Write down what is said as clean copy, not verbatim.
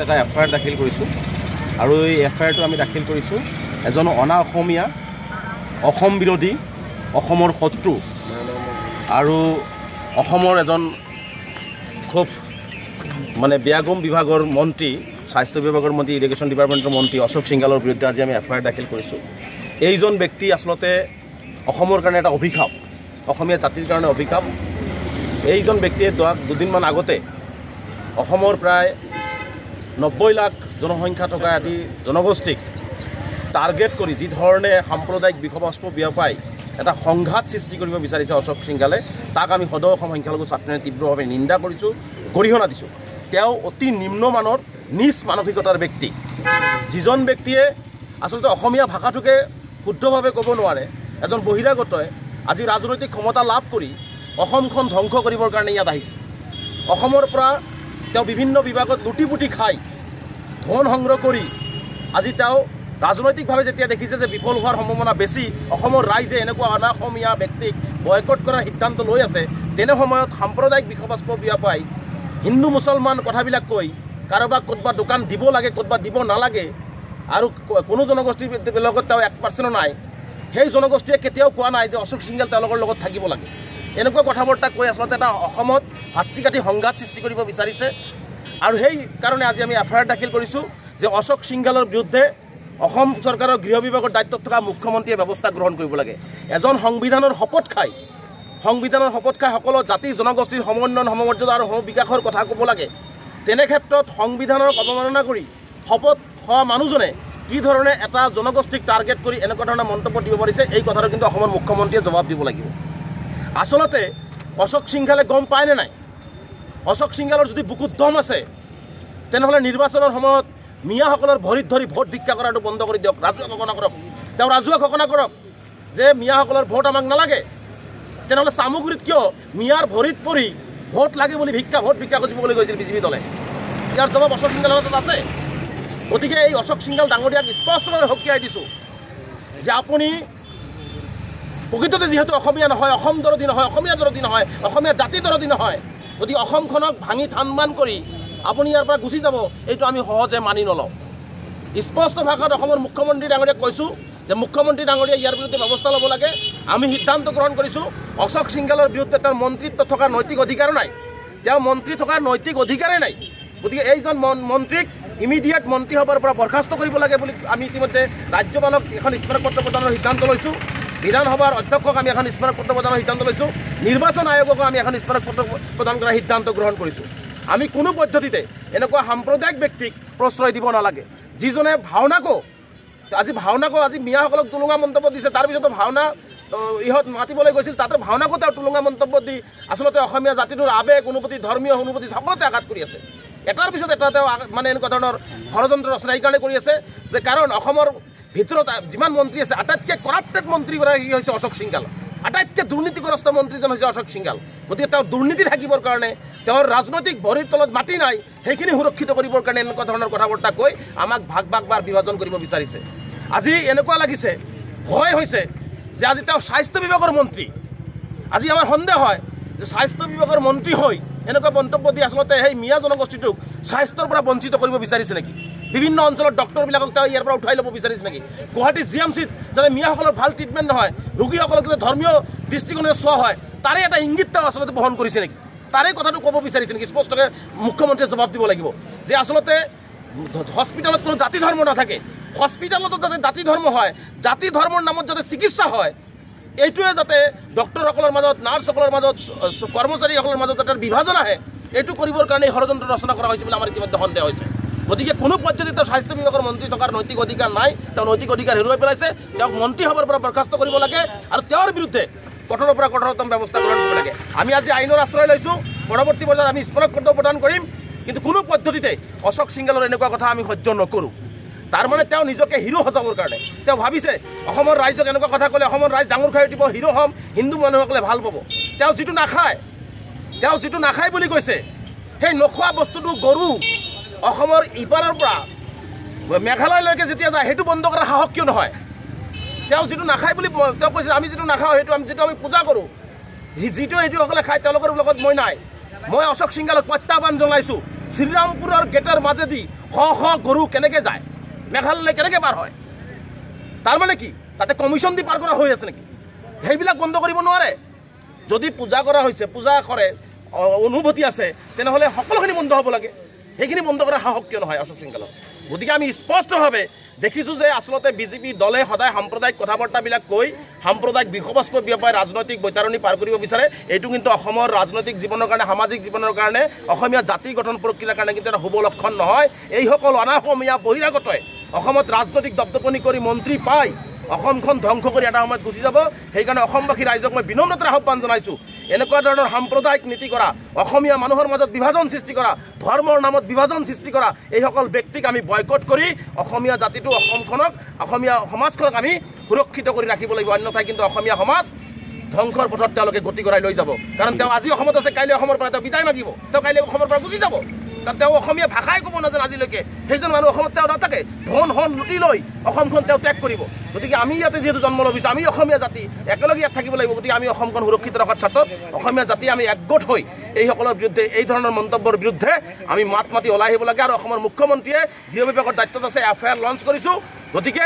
এটা এফআইআৰ দাখিল কৰিছোঁ আৰু এই এফআইআৰটো আমি দাখিল কৰিছোঁ এজন অনা অসমীয়া অসম বিৰোধী অসমৰ শত্ৰু আৰু অসমৰ এজন খুব মানে ব্যাগম বিভাগৰ মন্ত্ৰী স্বাস্থ্য বিভাগৰ মন্ত্ৰী ইৰিগেশ্যন ডিপাৰ্টমেণ্টৰ মন্ত্ৰী অশোক সিংঘালৰ বিৰুদ্ধে আজি আমি এফআইআৰ দাখিল কৰিছোঁ। এইজন ব্যক্তি আচলতে অসমৰ কাৰণে এটা অভিশাপ, অসমীয়া জাতিৰ কাৰণে অভিশাপ। এইজন ব্যক্তিয়ে দুদিনমান আগতে অসমৰ প্ৰায় 90 লাখ জনসংখ্যা থকা এটি জনগোষ্ঠীক টাৰ্গেট কৰি যি ধৰণে সাম্প্ৰদায়িক বিষবস্প বিয়পাই এটা সংঘাত সৃষ্টি কৰিব বিচাৰিছে অশোক সিংঘালে, তাক আমি সদৌ অসম সংখ্যালঘু ছাত্ৰই তীব্ৰভাৱে নিন্দা কৰিছোঁ, গৰিহণা দিছোঁ। তেওঁ অতি নিম্নমানৰ নিজ মানসিকতাৰ ব্যক্তি, যিজন ব্যক্তিয়ে আচলতে অসমীয়া ভাষাটোকে শুদ্ধভাৱে ক'ব নোৱাৰে। এজন বহিৰাগতই আজি ৰাজনৈতিক ক্ষমতা লাভ কৰি অসমখন ধ্বংস কৰিবৰ কাৰণে ইয়াত আহিছে। অসমৰ পৰা তেওঁ বিভিন্ন বিভাগত লুটি খাই ধন সংগ্ৰহ কৰি আজি তেওঁ ৰাজনৈতিকভাৱে যেতিয়া দেখিছে যে বিফল হোৱাৰ সম্ভাৱনা বেছি, অসমৰ ৰাইজে এনেকুৱা অনা অসমীয়া ব্যক্তিক বয়কট কৰাৰ সিদ্ধান্ত লৈ আছে, তেনে সময়ত সাম্প্ৰদায়িক বিষবস্প বিয়পাই হিন্দু মুছলমান কথাবিলাক কৈ কাৰোবাক ক'ৰবাত দোকান দিব লাগে, ক'ৰবাত দিব নালাগে, আৰু কোনো জনগোষ্ঠীৰ লগত তেওঁ 1% নাই। সেই জনগোষ্ঠীয়ে কেতিয়াও কোৱা নাই যে অশোক সিংঘাল তেওঁলোকৰ লগত থাকিব লাগে। এনেকুৱা কথা বাৰ্তা কৈ আচলতে এটা অসমত ভাতৃঘাতী সংঘাত সৃষ্টি কৰিব বিচাৰিছে। আৰু সেই কাৰণে আজি আমি এফআইআৰ দাখিল কৰিছোঁ যে অশোক সিংঘালৰ বিৰুদ্ধে অসম চৰকাৰৰ গৃহ বিভাগৰ দায়িত্বত থকা মুখ্যমন্ত্ৰীয়ে ব্যৱস্থা গ্ৰহণ কৰিব লাগে। এজন সংবিধানৰ শপত খাই সকলো জাতি জনগোষ্ঠীৰ সমন্বয়ন, সমমৰ্যাদা আৰু সমবিকাশৰ কথা ক'ব লাগে। তেনে ক্ষেত্ৰত সংবিধানক অৱমাননা কৰি শপত হোৱা মানুহজনে কি ধৰণে এটা জনগোষ্ঠীক টাৰ্গেট কৰি এনেকুৱা ধৰণৰ মন্তব্য দিব পাৰিছে, এই কথাটো কিন্তু অসমৰ মুখ্যমন্ত্ৰীয়ে জবাব দিব লাগিব। আচলতে অশোক সিংঘালে গম পায়নে নাই? অশোক সিংঘালৰ যদি বুকুত দম আছে তেনেহ'লে নিৰ্বাচনৰ সময়ত মিয়াসকলৰ ভৰিত ধৰি ভোট ভিক্ষা কৰাটো বন্ধ কৰি দিয়ক, ৰাজহুৱা ঘোষণা কৰক। তেওঁ ৰাজহুৱা ঘোষণা কৰক যে মিয়াসকলৰ ভোট আমাক নালাগে। তেনেহ'লে চামুগুৰিত কিয় মিয়াৰ ভৰিত পৰি ভোট লাগে বুলি ভোট ভিক্ষা খুজিবলৈ গৈছিল বিজেপি দলে? ইয়াৰ জবাব অশোক সিংঘালৰ হাতত আছে। গতিকে এই অশোক সিংঘাল ডাঙৰীয়াক স্পষ্টভাৱে সকীয়াই দিছোঁ যে আপুনি প্ৰকৃততে যিহেতু অসমীয়া নহয়, অসম দৰদী নহয়, অসমীয়া দৰদী নহয়, অসমীয়া জাতি দৰদী নহয়, গতিকে অসমখনক ভাঙি থান কৰি আপুনি ইয়াৰ পৰা গুচি যাব, এইটো আমি সহজে মানি নলওঁ। স্পষ্ট ভাষাত অসমৰ মুখ্যমন্ত্ৰী ডাঙৰীয়াক কৈছোঁ যে মুখ্যমন্ত্ৰী ডাঙৰীয়াই ইয়াৰ বিৰুদ্ধে ব্যৱস্থা ল'ব লাগে। আমি সিদ্ধান্ত গ্ৰহণ কৰিছোঁ অশোক সিংঘালৰ বিৰুদ্ধে তেওঁৰ মন্ত্ৰীত্ব থকাৰ নৈতিক অধিকাৰ নাই, তেওঁ মন্ত্ৰী থকাৰ নৈতিক অধিকাৰেই নাই। গতিকে এইজন মন্ত্ৰীক ইমিডিয়েট মন্ত্ৰীসভাৰ পৰা বৰ্খাস্ত কৰিব লাগে বুলি আমি ইতিমধ্যে ৰাজ্যপালক এখন স্মাৰকপত্ৰ প্ৰদানৰ সিদ্ধান্ত লৈছোঁ। বিধানসভাৰ অধ্যক্ষক আমি এখন স্মাৰকপত্ৰ প্ৰদানৰ সিদ্ধান্ত লৈছোঁ। নিৰ্বাচন আয়োগকো আমি এখন স্মাৰকপত্ৰ প্ৰদান কৰাৰ সিদ্ধান্ত গ্ৰহণ কৰিছোঁ। আমি কোনো পদ্ধতিতে এনেকুৱা সাম্প্ৰদায়িক ব্যক্তিক প্ৰশ্ৰয় দিব নালাগে, যিজনে ভাওনাকো আজি মিয়াসকলক টুলুঙা মন্তব্য দিছে। তাৰপিছতো ভাওনা ইহঁত মাতিবলৈ গৈছিল, তাতো ভাওনাকো তেওঁ টুলুঙা মন্তব্য দি আচলতে অসমীয়া জাতিটোৰ আৱেগ, অনুভূতি, ধৰ্মীয় অনুভূতি সকলোতে আঘাত কৰি আছে। এটাৰ পিছত এটা তেওঁ মানে এনেকুৱা ধৰণৰ ষড়যন্ত্ৰ ৰচনা এইকাৰণে কৰি আছে যে কাৰণ অসমৰ ভিতৰত যিমান মন্ত্ৰী আছে আটাইতকৈ কৰাপ্টেড মন্ত্ৰীগৰাকী হৈছে অশোক সিংঘাল, আটাইতকৈ দুৰ্নীতিগ্ৰস্ত মন্ত্ৰীজন হৈছে অশোক সিংঘাল। গতিকে তেওঁৰ দুৰ্নীতি থাকিবৰ কাৰণে, তেওঁৰ ৰাজনৈতিক ভৰিৰ তলত মাটি নাই, সেইখিনি সুৰক্ষিত কৰিবৰ কাৰণে এনেকুৱা ধৰণৰ কথা বাৰ্তা কৈ আমাক ভাগ বিভাজন কৰিব বিচাৰিছে। আজি এনেকুৱা লাগিছে, ভয় হৈছে যে আজি তেওঁ স্বাস্থ্য বিভাগৰ মন্ত্ৰী। আজি আমাৰ সন্দেহ হয় যে স্বাস্থ্য বিভাগৰ মন্ত্ৰী হৈ এনেকুৱা মন্তব্য দি আচলতে সেই মিয়া জনগোষ্ঠীটোক স্বাস্থ্যৰ পৰা বঞ্চিত কৰিব বিচাৰিছে নেকি? বিভিন্ন অঞ্চলৰ ডক্টৰবিলাকক তেওঁ ইয়াৰ পৰা উঠাই ল'ব বিচাৰিছে নেকি? গুৱাহাটী GMCত যাতে মিয়াসকলৰ ভাল ট্ৰিটমেণ্ট নহয়, ৰোগীসকলক যাতে ধৰ্মীয় দৃষ্টিকোণেৰে চোৱা হয়, তাৰে এটা ইংগিত তেওঁ আচলতে বহন কৰিছে নেকি? তাৰে কথাটো ক'ব বিচাৰিছে নেকি? স্পষ্টকৈ মুখ্যমন্ত্ৰীয়ে জবাব দিব লাগিব যে আচলতে হস্পিটেলত কোনো জাতি ধৰ্ম নাথাকে, হস্পিটেলতো যাতে জাতি ধৰ্ম হয়, জাতি ধৰ্মৰ নামত যাতে চিকিৎসা হয়, এইটোৱে যাতে ডক্টৰসকলৰ মাজত, নাৰ্ছসকলৰ মাজত, কৰ্মচাৰীসকলৰ মাজত যাতে বিভাজন আহে, এইটো কৰিবৰ কাৰণে ষড়যন্ত্ৰ ৰচনা কৰা হৈছে বুলি আমাৰ ইতিমধ্যে সন্দেহ হৈছে। গতিকে কোনো পদ্ধতিতে তেওঁ স্বাস্থ্য বিভাগৰ মন্ত্ৰী থকাৰ নৈতিক অধিকাৰ নাই, তেওঁ নৈতিক অধিকাৰ হেৰুৱাই পেলাইছে। তেওঁক মন্ত্ৰীসভাৰ পৰা বৰ্খাস্ত কৰিব লাগে আৰু তেওঁৰ বিৰুদ্ধে কঠোৰৰ পৰা কঠোৰতম ব্যৱস্থা গ্ৰহণ কৰিব লাগে। আমি আজি আইনৰ আশ্ৰয় লৈছোঁ, পৰৱৰ্তী পৰ্যায়ত আমি স্মাৰকপত্ৰ প্ৰদান কৰিম, কিন্তু কোনো পদ্ধতিতে অশোক সিংঘালৰ এনেকুৱা কথা আমি সহ্য নকৰোঁ। তাৰমানে তেওঁ নিজকে হিৰো সজাবৰ কাৰণে তেওঁ ভাবিছে অসমৰ ৰাইজক এনেকুৱা কথা ক'লে অসমৰ ৰাইজ জাঙুৰ খাই উঠিব, হিৰো হ'ম, হিন্দু মানুহসকলে ভাল পাব। তেওঁ যিটো নাখায় বুলি কৈছে, সেই নোখোৱা বস্তুটো গৰু অসমৰ ইপাৰৰ পৰা মেঘালয়লৈকে যেতিয়া যায় সেইটো বন্ধ কৰাৰ সাহস কিয় নহয়? তেওঁ যিটো নাখায় বুলি তেওঁ কৈছে, আমি যিটো নাখাওঁ যিটো আমি পূজা কৰোঁ, সেইটোসকলে খায়, তেওঁলোকৰ লগত মই নাই। মই অশোক সিংঘালক প্ৰত্যাহ্বান জনাইছোঁ, শ্ৰীৰামপুৰৰ গেটৰ মাজেদি শ গৰু কেনেকৈ যায়, মেঘালয়লৈ কেনেকৈ পাৰ হয়? তাৰমানে কি তাতে কমিশ্যন দি পাৰ কৰা হৈ আছে নেকি? সেইবিলাক বন্ধ কৰিব নোৱাৰে। যদি পূজা কৰা হৈছে, পূজা কৰে, অনুভূতি আছে, তেনেহ'লে সকলোখিনি বন্ধ হ'ব লাগে। সেইখিনি বন্ধ কৰাৰ সাহস কিয় নহয় অশোক সিংগালৰ? গতিকে আমি স্পষ্টভাৱে দেখিছোঁ যে আচলতে বিজেপি দলে সদায় সাম্প্ৰদায়িক কথা বাৰ্তাবিলাক কৈ সাম্প্ৰদায়িক বিষবস্ত বিয়পাই ৰাজনৈতিক বৈতাৰণি পাৰ কৰিব বিচাৰে। এইটো কিন্তু অসমৰ ৰাজনৈতিক জীৱনৰ কাৰণে, সামাজিক জীৱনৰ কাৰণে, অসমীয়া জাতি গঠন প্ৰক্ৰিয়াৰ কাৰণে কিন্তু এটা শুভ লক্ষণ নহয়। এইসকল অনা অসমীয়া বহিৰাগতই অসমত ৰাজনৈতিক দপদপনি কৰি মন্ত্ৰী পাই অসমখন ধ্বংস কৰি এটা সময়ত গুচি যাব। সেইকাৰণে অসমবাসী ৰাইজক মই বিনম্ৰতাৰে আহ্বান জনাইছোঁ, এনেকুৱা ধৰণৰ সাম্প্ৰদায়িক নীতি কৰা, অসমীয়া মানুহৰ মাজত বিভাজন সৃষ্টি কৰা, ধৰ্মৰ নামত বিভাজন সৃষ্টি কৰা এইসকল ব্যক্তিক আমি বয়কট কৰি অসমীয়া জাতিটো, অসমখনক, অসমীয়া সমাজখনক আমি সুৰক্ষিত কৰি ৰাখিব লাগিব। অন্যথাই কিন্তু অসমীয়া সমাজ ধ্বংসৰ পথত তেওঁলোকে গতি কৰাই লৈ যাব। কাৰণ তেওঁ আজি অসমত আছে, কাইলৈ অসমৰ পৰা তেওঁ বিদায় মাগিব, তেওঁ কাইলৈ অসমৰ পৰা গুচি যাব। কাৰণ তেওঁ অসমীয়া ভাষাই ক'ব নাজানে আজিলৈকে। সেইজন মানুহ অসমত তেওঁ নাথাকে, ধন লুটি লৈ অসমখন তেওঁ ত্যাগ কৰিব। গতিকে আমি ইয়াতে যিহেতু জন্ম ল'বিছোঁ, আমি অসমীয়া জাতি একেলগে ইয়াত থাকিব লাগিব। গতিকে আমি অসমখন সুৰক্ষিত ৰখাৰ ক্ষেত্ৰত অসমীয়া জাতি আমি একগোট হৈ এইসকলৰ বিৰুদ্ধে, এই ধৰণৰ মন্তব্যৰ বিৰুদ্ধে আমি মাত মাতি ওলাই আহিব লাগে। আৰু অসমৰ মুখ্যমন্ত্ৰীয়ে গৃহ বিভাগৰ দায়িত্বত আছে, FIR লঞ্চ কৰিছোঁ। গতিকে